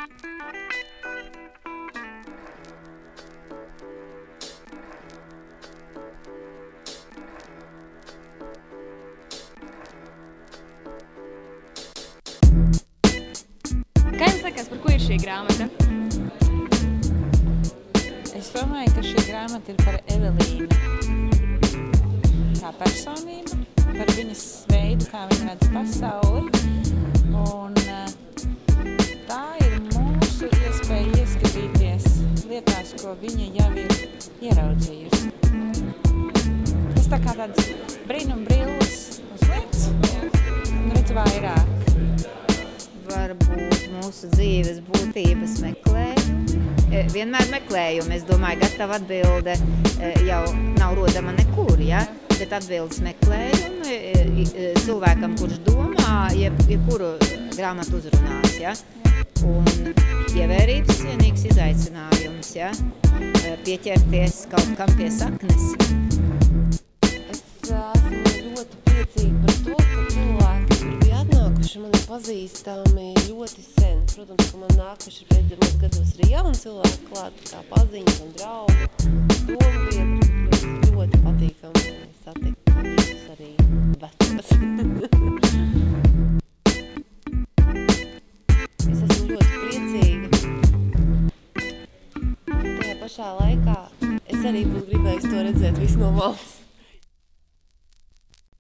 Kā jums liekas, par ko ir šī grāmata? Es domāju, ka šī grāmata ir par Evelīnu kā personību, par viņas veidu, kā viņa redz pasauli. Un tā ir mūsu iespēja ieskatīties lietās, ko viņa jau ir ieraudzījusi. Tas tā kā tāds brīnumbrilles uzliec un redz vairāk. Varbūt mūsu dzīves būtības meklējumi. Vienmēr meklējumi. Es domāju, gatava atbilde jau nav rodama nekur, ja? Bet atbildes meklējumi cilvēkam, kurš domā, jebkuru grāmatu uzrunās, ja? Un ievērības cienīgs izaicinājums, ja? Pieķerties kaut kam pie saknes. Es esmu ļoti priecīga par to, ka cilvēki, kuri bija atnākuši, man ir pazīstami ļoti sen. Protams, ka man nākuši pēdējos gados arī jauni cilvēki klāt, kā paziņas un draugi, dombiedri, ļoti patīkami satikt visus arī vecos. Es esmu ļoti priecīga. Tajā pašā laikā es arī būtu gribējis to redzēt visu no malas.